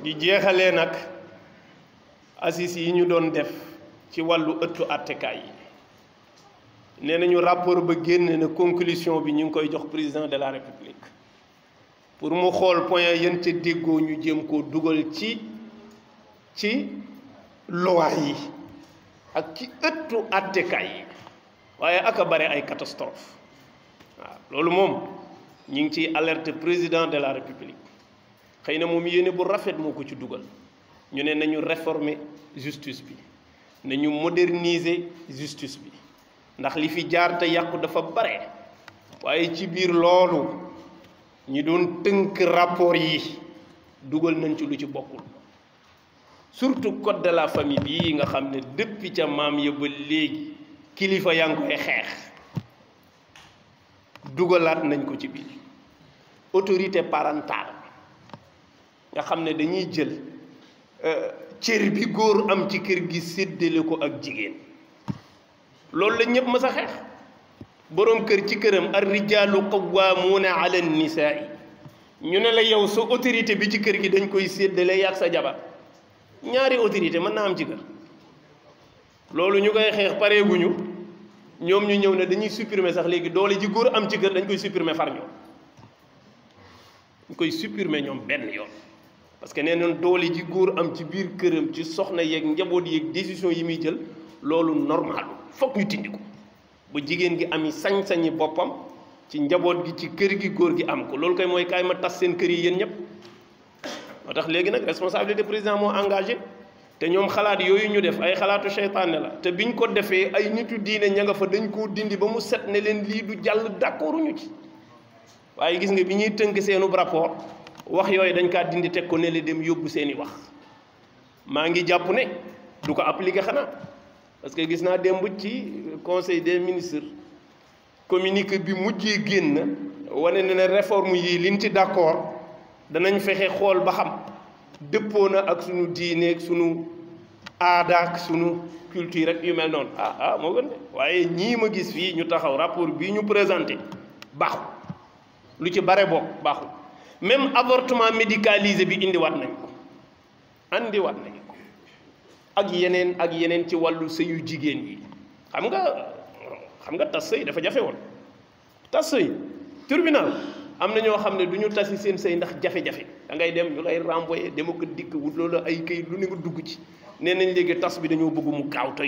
di jeexalee nag assises yi ñu doon def ci wàllu ëttu àttekaay yi nee nañu rapport ba génn na conclusion bi ñu ngi koy jox président de la république pour mu xool point yan ca déggoo ñu jéem koo dugal ci loi yi ak ci ëttu àttekaay yi waaye aka bare ay catastrophe waaw loolu moom ñu ngi ciy alerte président de la république xëy na moom yéene bu rafet moo ko ci dugal ñu ne nañu réformer justice bi nañu moderniser justice bi ndax li fi jaar te yàqu dafa bare waaye ci biir loolu ñi doon tënk rapport yi dugal nañ ci lu ci bokkul surtout code de la famille bii nga xam ne depuis ca maam ya ba léegi kilifa yaa ngi koy xeex dugalaat nañ ko ci biir autorité parentale nga xam ne dañuy jël cër bi góor am ci kër gi séddale ko ak jigéen loolu la ñëpp mës a xeex boroom kër ci këram ar rijaalu qawwaamuuna ala nisaa ñu ne la yow sa autorité bi ci kër gi dañ koy séddale yaag sa jabar ñaari autorité mën naa am ci kër loolu ñu koy xeex pareeguñu ñoom ñu ñëw ne dañuy supprimer sax léegi doole ji góor am ci kër dañ koy supprimer far ñoom dañ koy supprimer ñoom benn yoon parce que nee nañ doole ji góor am ci biir këram ci soxna yeeg njaboot yeeg décision yi muy jël loolu normal fokk ñu tindi ko ba jigéen gi ami sañ-sañi boppam ci njaboot gi ci kër gi góor gi am ko loolu koy mooy kaay ma tas seen kër yi yéen ñëpp moo tax léegi nag responsabilité président moo engagé te ñoom xalaat yooyu ñu def ay xalaatu seytaane la te biñ ko defee ay nitu diine ña nga fa dañ koo dindi ba mu set ne leen lii du jàll d'accorduñu ci waaye gis nga bi ñuy tënk seenu rapport wax yooyu dañ kaa dindi teg ko ne la dem yóbbu seeni wax maa ngi jàpp ne du ko appliqué xanaa parce que gis naa démb ci conseil des ministres communiqué bi mujjee génn wane na ne réforme yi liñ ci d'accord danañ fexe xool ba xam dëppoo na ak sunu diine ak sunu aada ak sunu culture rek yu mel noonu moo gën de waaye ñii ma gis fii ñu taxaw rapport bii ñu présenté baaxul lu ci bare bokk baaxul même avortement médicalisé bi indiwaat nañ ko ak yeneen ci wàllu sëyu jigéen yi xam nga tas sëy dafa jafe woon tas sëy tribunal am na ñoo xam ne du ñu tasi seen sëy ndax jafe-jafe da ngay dem ñu lay renvoyer dema ko dikk wut loolu ay kayit lu ne nga dugg ci nee nañ léegi tas bi dañoo bëgg mu gaaw te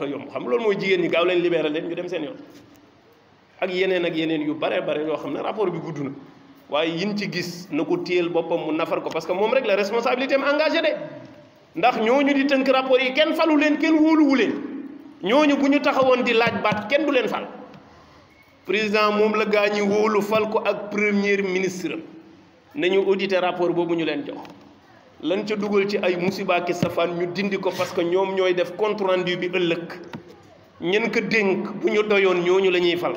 yomb xam loolu mooy jigéen ñi gaaw leen libéré leen ñu dem seen yoon ak yeneen yu bare yoo xam ne rapport bi gudd na waaye yin ci gis na ko téyel boppam mu nafar ko parce que moom rek la responsabilité am engagé de ndax ñooñu di tënk rapport yi kenn falu leen kenn wóoluwu leen ñooñu bu ñu taxawoon di laaj baat kenn du leen fal président moom la gaa ñi wóolu fal ko ak premier ministre nañu auditer rapport boobu ñu leen jox lan ca dugal ci ay musiba ki safaan ñu dindi ko parce que ñoom ñooy def compte rendu bi ëllëg ñen ko dénk bu ñu doyoon ñooñu la ñuy fal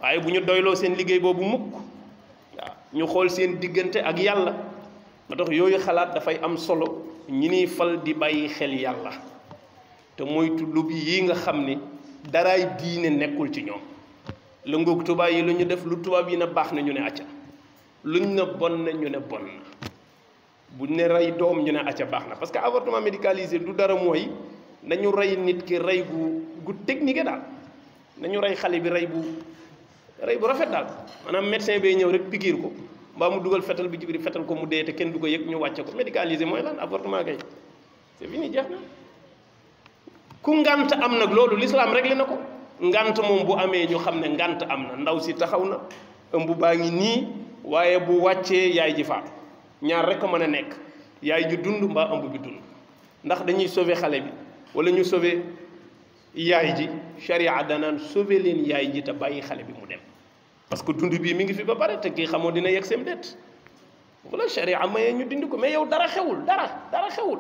waaye bu ñu doyloo seen liggéey boobu mukk waaw ñu xool seen diggante ak yàlla moo tax yooyu xalaat dafay am solo ñi niy fal di bàyyi xel yàlla te moytu lobby yi nga xam ni daraay diine nekkul ci ñoom la ngoog tubaab yi lu ñu def lu tubaab yi na baax na ñu ne acca luñ na bon na ñu ne bon na buñ ne rey doom ñu ne acca baax na parce que avortement médicalisé du dara mooy nañu rey nit ki rey gu technique daal nañu rey xale bi rey bu rafet daal maanaam médecin bay ñëw rek pikiir ko mbaa mu dugal fetal bi ci biir fetal ko mu dee te kenn du ko yëg ñu wàcce ko médicalisé mooy lan avortement kay c'est fini jeex na ku ngant am nag loolu l'islam réglé na ko ngant moom bu amee ñu xam ne ngant am na ndaw si taxaw na ëmb baa ngi nii waaye bu wàccee yaay ji faatu ñaar rek a mën a nekk yaay ji dund mbaa ëmb bi dund ndax dañuy sauver xale bi wala ñu sauver yaay ji charia danaan sauver leen yaay ji te bàyyi xale bi mu dem parce que dund bii mi ngi fi ba pare te kii xamoo dina yegg seen det wala charia mayee ñu dindi ko mais yow dara xewul dara xewul